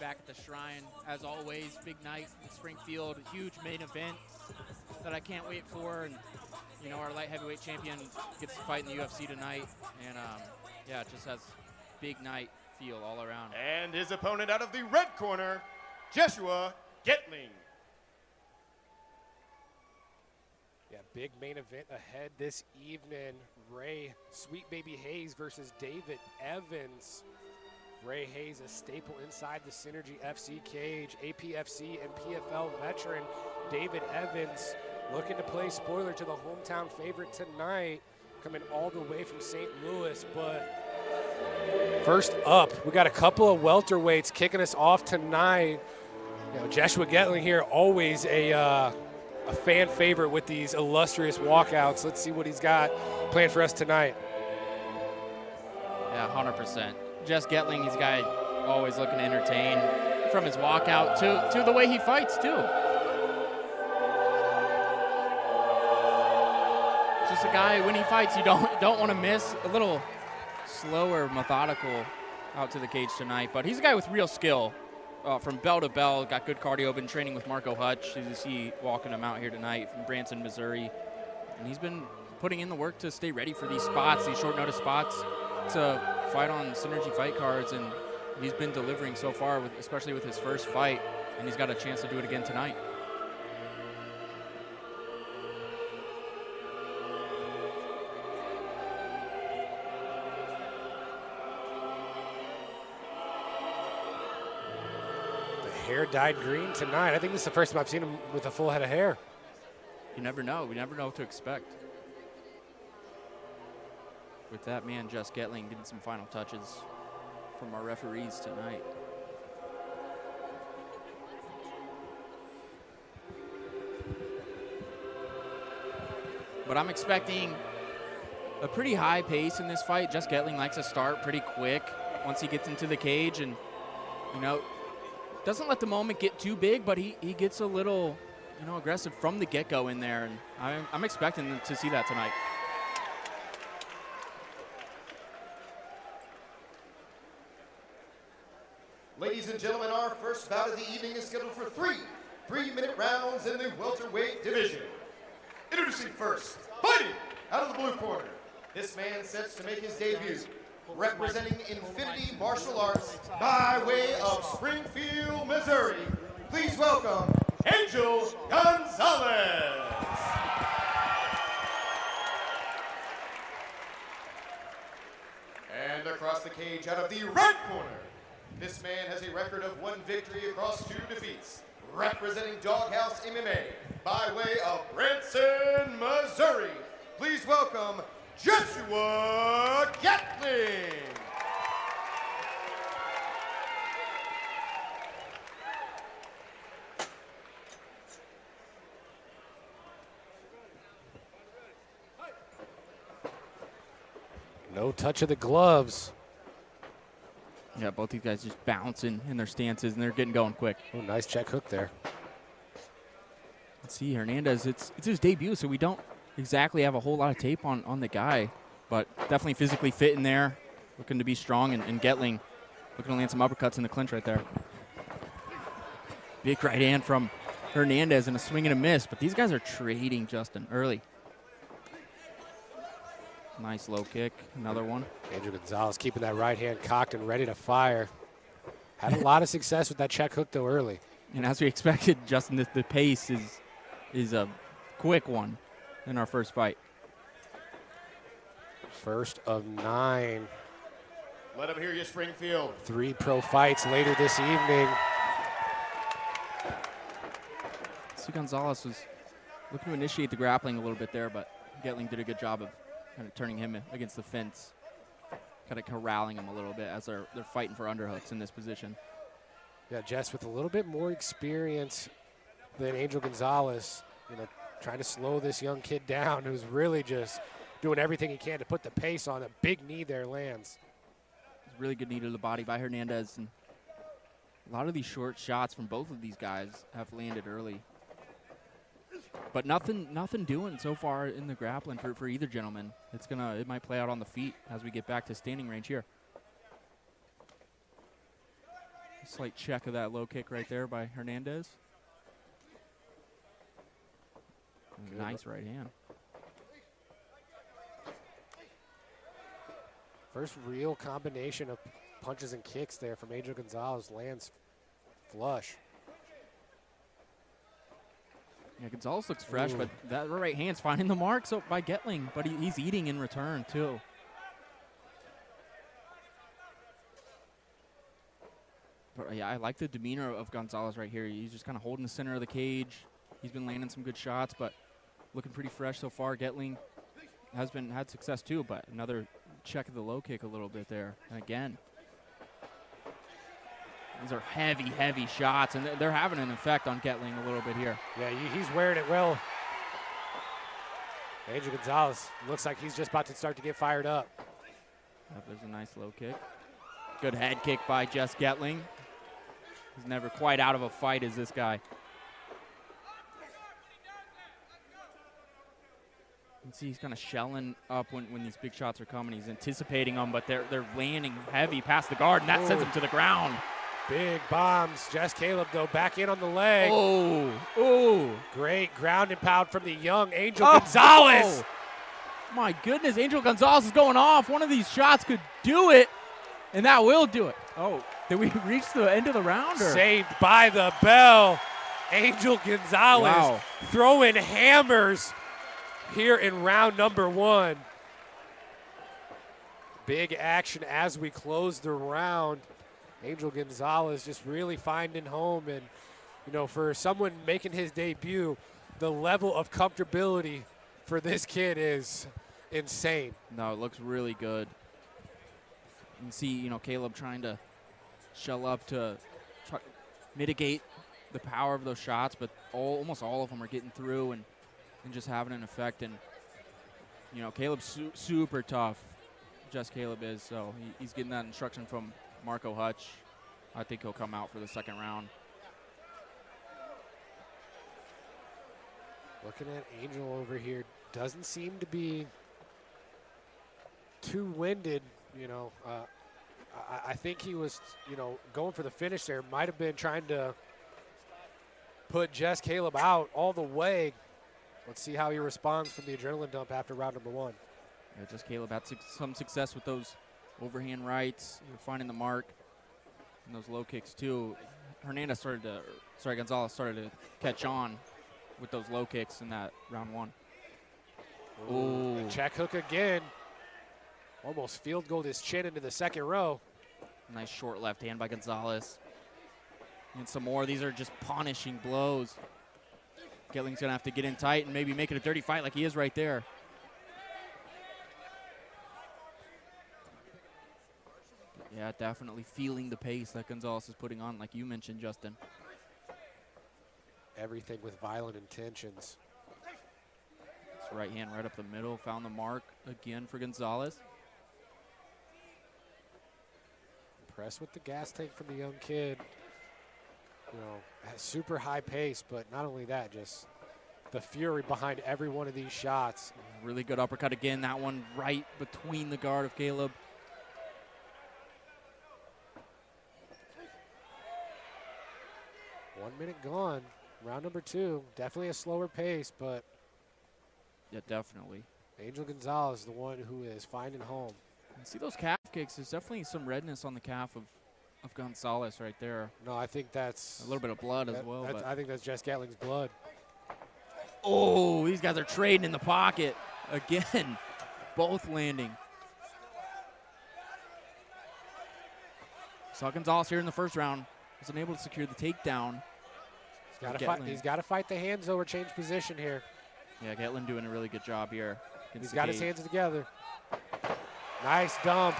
back at the Shrine. As always, big night in Springfield, a huge main event that I can't wait for. And, you know, our light heavyweight champion gets to fight in the UFC tonight. And, yeah, it just has big night feel all around. And his opponent out of the red corner, Jeshua Gettling. Yeah, big main event ahead this evening. Ray Sweet Baby Hayes versus David Evans. Ray Hayes, a staple inside the Synergy FC cage, APFC and PFL veteran. David Evans looking to play spoiler to the hometown favorite tonight, coming all the way from St. Louis. But first up, we got a couple of welterweights kicking us off tonight. You know, Jeshua Gettling here, always a fan favorite with these illustrious walkouts. Let's see what he's got planned for us tonight. Yeah, 100%. Jess Gettling, he's a guy always looking to entertain, from his walkout to the way he fights too. Just a guy, when he fights, you don't want to miss. A little slower, methodical out to the cage tonight, but he's a guy with real skill. From bell to bell, got good cardio, been training with Marco Hutch. You see walking him out here tonight from Branson, Missouri. And he's been putting in the work to stay ready for these spots, these short notice spots, to fight on Synergy fight cards. And he's been delivering so far, especially with his first fight. And he's got a chance to do it again tonight. Hair dyed green tonight. I think this is the first time I've seen him with a full head of hair. You never know. We never know what to expect. With that man, Jess Gettling, getting some final touches from our referees tonight. But I'm expecting a pretty high pace in this fight. Jess Gettling likes to start pretty quick once he gets into the cage, and, you know, doesn't let the moment get too big, but he gets a little, you know, aggressive from the get-go in there, and I'm expecting to see that tonight. Ladies and gentlemen, our first bout of the evening is scheduled for three-minute rounds in the welterweight division. Introducing first, fighting out of the blue corner. This man sets to make his debut, representing Infinity Martial Arts by way of Springfield, Missouri. Please welcome Angel Gonzalez. And across the cage out of the red corner, this man has a record of 1 victory across 2 defeats, representing Doghouse MMA by way of Branson, Missouri. Please welcome Jeshua Gettling. No touch of the gloves. Yeah, both these guys just bouncing in their stances, and they're getting going quick. Oh, nice check hook there. Let's see, Hernandez, it's his debut, so we don't exactly have a whole lot of tape on the guy, but definitely physically fit in there, looking to be strong, and Gettling looking to land some uppercuts in the clinch right there. Big right hand from Hernandez and a swing and a miss, but these guys are trading, Justin, early. Nice low kick, another one. Andrew Gonzalez keeping that right hand cocked and ready to fire. Had a lot of success with that check hook, though, early. And as we expected, Justin, the pace is a quick one in our first fight. First of 9. Let him hear you, Springfield. 3 pro fights later this evening. So Gonzalez was looking to initiate the grappling a little bit there, but Gettling did a good job of kind of turning him against the fence, kind of corralling him a little bit as they're fighting for underhooks in this position. Yeah, Jess with a little bit more experience than Angel Gonzalez, you know, trying to slow this young kid down, who's really just doing everything he can to put the pace on. A big knee there lands. Really good knee to the body by Hernandez, and a lot of these short shots from both of these guys have landed early. But nothing doing so far in the grappling for either gentleman. It might play out on the feet as we get back to standing range here. Slight check of that low kick right there by Hernandez. Nice right hand. First real combination of punches and kicks there from Angel Gonzalez. Lands flush. Yeah, Gonzalez looks fresh, Ooh. but that right hand's finding the mark so by Gettling, but he's eating in return too. But yeah, I like the demeanor of Gonzalez right here. He's just kind of holding the center of the cage. He's been landing some good shots, but looking pretty fresh so far. Gettling has had success too, but another check of the low kick a little bit there. And again, these are heavy, heavy shots, and they're having an effect on Gettling a little bit here. Yeah, he's wearing it well. Angel Gonzalez looks like he's just about to start to get fired up. There's a nice low kick. Good head kick by Jess Gettling. He's never quite out of a fight as this guy. You can see he's kind of shelling up when these big shots are coming. He's anticipating them, but they're landing heavy past the guard, and that sends him to the ground. Big bombs. Jess Caleb, though, back in on the leg. Oh. Great ground and pound from the young Angel Gonzalez. Oh. My goodness, Angel Gonzalez is going off. One of these shots could do it, and that will do it. Oh, did we reach the end of the round? Or? Saved by the bell. Angel Gonzalez throwing hammers here in round number 1. Big action as we close the round. Angel Gonzalez just really finding home, and for someone making his debut, the level of comfortability for this kid is insane. No, it looks really good. You can see, Caleb trying to shell up to try mitigate the power of those shots, but almost all of them are getting through and just having an effect. And Caleb's super tough. Jess Caleb is, so he's getting that instruction from Marco Hutch. I think he'll come out for the second round. Looking at Angel over here, doesn't seem to be too winded. I think he was, going for the finish there. Might have been trying to put Jess Caleb out all the way. Let's see how he responds from the adrenaline dump after round number 1. Yeah, Jess Caleb had some success with those overhand rights, finding the mark, and those low kicks too. Gonzalez started to catch on with those low kicks in that round 1. Ooh. Check hook again. Almost field goaled his chin into the second row. Nice short left hand by Gonzalez. And some more. These are just punishing blows. Gettling's going to have to get in tight and maybe make it a dirty fight like he is right there. Yeah, definitely feeling the pace that Gonzalez is putting on, like you mentioned, Justin. Everything with violent intentions. This right hand right up the middle. Found the mark again for Gonzalez. Impressed with the gas tank from the young kid. Has super high pace, but not only that, just the fury behind every one of these shots. Really good uppercut again. That one right between the guard of Caleb. One minute gone. Round number 2. Definitely a slower pace, but yeah, definitely. Angel Gonzalez, the one who is finding home. See those calf kicks? There's definitely some redness on the calf of Gonzalez right there. No, I think that's a little bit of blood as well. But I think that's Jess Gettling's blood. Oh, these guys are trading in the pocket again. Both landing. Saw Gonzalez here in the first round. Was unable to secure the takedown. He's got to fight the hands over change position here. Yeah, Gettling doing a really good job here. He's got his hands together. Nice dump.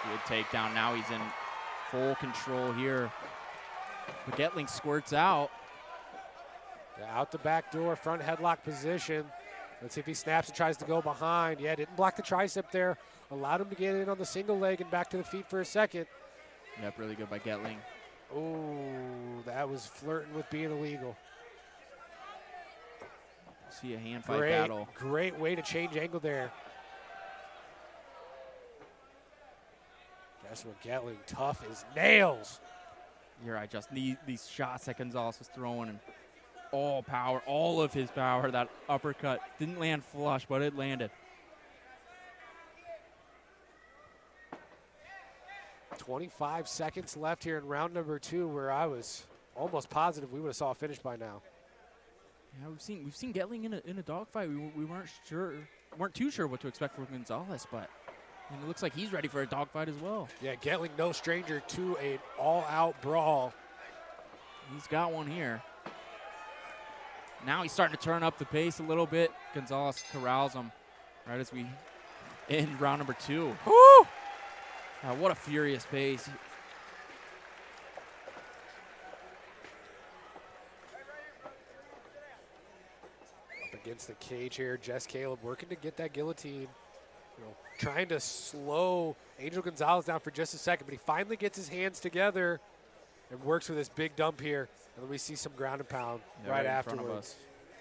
Good takedown. Now he's in full control here. But Gettling squirts out. Yeah, out the back door, front headlock position. Let's see if he snaps and tries to go behind. Yeah, didn't block the tricep there. Allowed him to get in on the single leg and back to the feet for a second. Yep, really good by Gettling. Oh, that was flirting with being illegal. See a hand fight battle. Great way to change angle there. Jeshua Gettling, tough as nails. You're right, Justin. These shots that Gonzalez was throwing, and all power, all of his power. That uppercut didn't land flush, but it landed. 25 seconds left here in round number 2, where I was almost positive we would have saw a finish by now. Yeah, we've seen Gettling in a dogfight. We weren't too sure what to expect from Gonzalez, but and it looks like he's ready for a dogfight as well. Yeah, Gettling no stranger to an all-out brawl. He's got one here. Now he's starting to turn up the pace a little bit. Gonzalez corrals him right as we end round number 2. Woo! What a furious pace. Up against the cage here, Jess Caleb working to get that guillotine. You know, trying to slow Angel Gonzalez down for just a second, but he finally gets his hands together and works with this big dump here. And then we see some ground and pound right afterwards.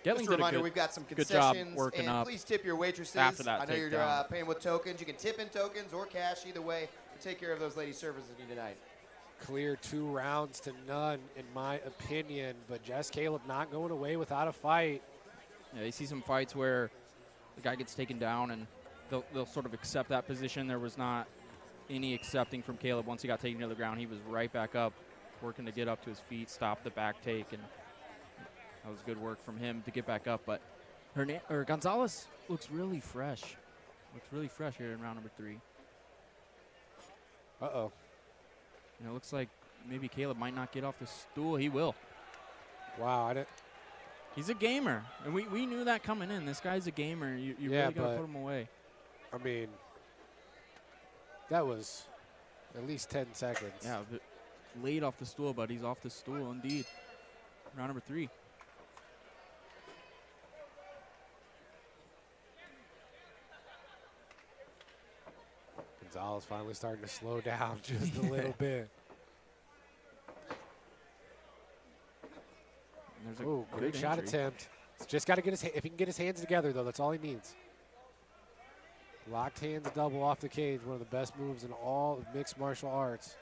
Just a reminder, we've got some good job concessions, working and up please tip your waitresses. after that I know you're takedown. paying with tokens. You can tip in tokens or cash, either way. Take care of those lady servers that need tonight. Clear 2 rounds to none, in my opinion, but Jess Caleb not going away without a fight. Yeah, you see some fights where the guy gets taken down and they'll sort of accept that position. There was not any accepting from Caleb. Once he got taken to the ground, he was right back up, working to get up to his feet, stop the back take, and that was good work from him to get back up. But Gonzalez looks really fresh. Looks really fresh here in round number 3. Uh-oh. And it looks like maybe Caleb might not get off the stool. He will. Wow, I didn't. He's a gamer, and we knew that coming in. This guy's a gamer. You really got to put him away. I mean, that was at least 10 seconds. Yeah, but laid off the stool, but he's off the stool indeed. Round number 3. Gonzalez finally starting to slow down just a little bit. Ooh, good shot attempt. He's just got to get his, if he can get his hands together, though, that's all he needs. Locked hands double off the cage, one of the best moves in all of mixed martial arts.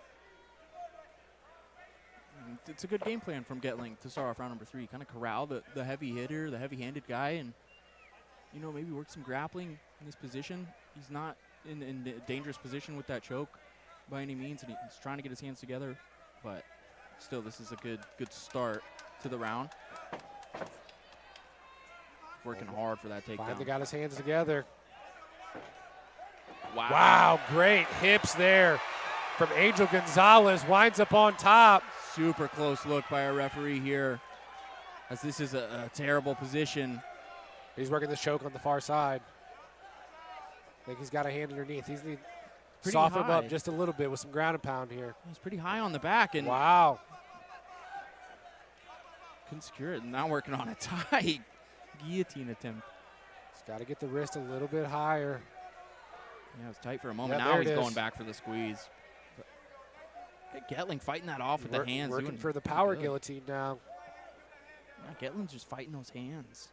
It's a good game plan from Gettling to start off round number 3. Kind of corral the heavy hitter, the heavy-handed guy, and, you know, maybe work some grappling in this position. He's not in a dangerous position with that choke by any means, and he's trying to get his hands together, but still, this is a good start to the round. Working hard for that takedown. Finally got his hands together. Wow. Wow, great hips there from Angel Gonzalez. Winds up on top. Super close look by our referee here, as this is a terrible position. He's working the choke on the far side. I think he's got a hand underneath. He's need to Pretty soften him high. up just a little bit with some ground and pound here. He's pretty high on the back, and Wow. couldn't secure it. Now working on a tight guillotine attempt. He's got to get the wrist a little bit higher. Yeah, it was tight for a moment. Yeah, now there he's it is. going back for the squeeze. But Gettling fighting that off with the hands. Working doing for the power good. guillotine now. Yeah, Gettling's just fighting those hands.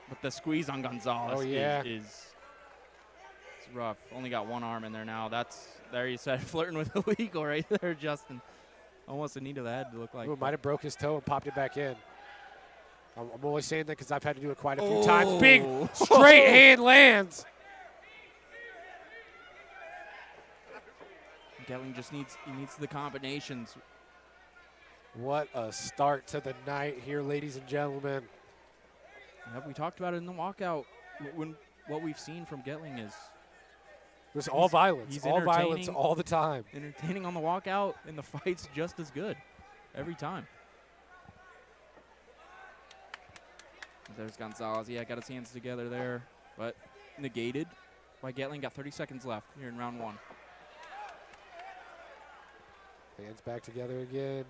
But the squeeze on Gonzalez is rough. Only got one arm in there now. There you said, flirting with illegal right there, Justin. Almost a knee to the head to look like. Ooh, might have broke his toe and popped it back in. I'm only saying that because I've had to do it quite a few times. Big straight hand lands. Gettling just needs the combinations. What a start to the night here, ladies and gentlemen. Yep, we talked about it in the walkout. What we've seen from Gettling is It was all violence. he's All violence entertaining. all the time. entertaining on the walkout, and the fight's just as good every time. There's Gonzalez. Yeah, got his hands together there, but negated by Gettling. Got 30 seconds left here in round 1. Hands back together again.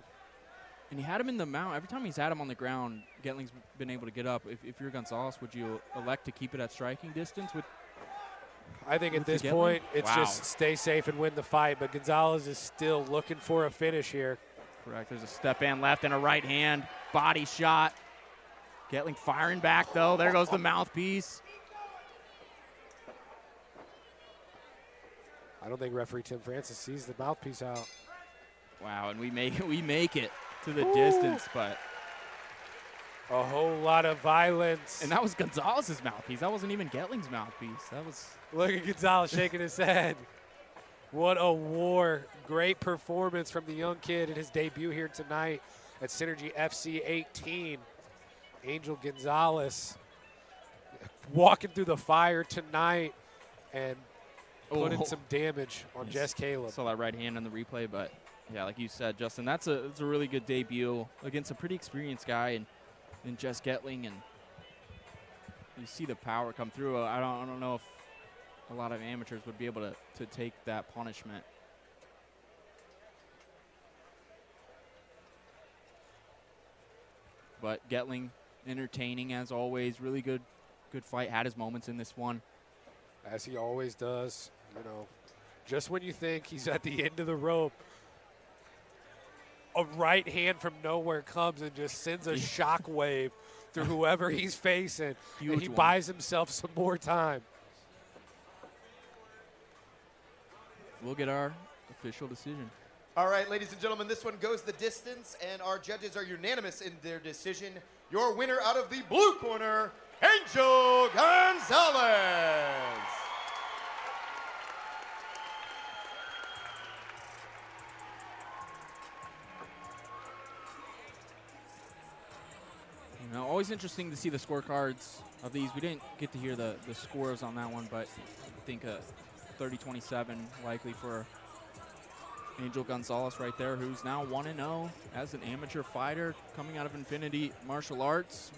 And he had him in the mount. Every time he's had him on the ground, Gettling's been able to get up. If you're Gonzalez, would you elect to keep it at striking distance? I think at With this the point, Gettling? it's Wow. just stay safe and win the fight. But Gonzalez is still looking for a finish here. Correct. There's a step in left and a right hand. Body shot. Gettling firing back, though. There goes the mouthpiece. I don't think referee Tim Francis sees the mouthpiece out. Wow, and we make it to the distance, but a whole lot of violence. And that was Gonzalez's mouthpiece. That wasn't even Gettling's mouthpiece. That was. Look at Gonzalez shaking his head. What a war. Great performance from the young kid in his debut here tonight at Synergy FC 18. Angel Gonzalez walking through the fire tonight and putting some damage on Jess Caleb. Saw that right hand on the replay, but yeah, like you said, Justin, that's a really good debut against a pretty experienced guy in Jess Gettling, and you see the power come through. I don't know if a lot of amateurs would be able to take that punishment. But Gettling entertaining as always. Really good fight. Had his moments in this one. As he always does. You know, just when you think he's at the end of the rope, a right hand from nowhere comes and just sends a shockwave through whoever he's facing. Huge and he one. buys himself some more time. We'll get our official decision. All right, ladies and gentlemen, this one goes the distance, and our judges are unanimous in their decision. Your winner out of the blue corner, Angel Gonzalez. You know, always interesting to see the scorecards of these. We didn't get to hear the scores on that one, but I think 30-27 likely for Angel Gonzalez right there, who's now 1-0 as an amateur fighter coming out of Infinity Martial Arts.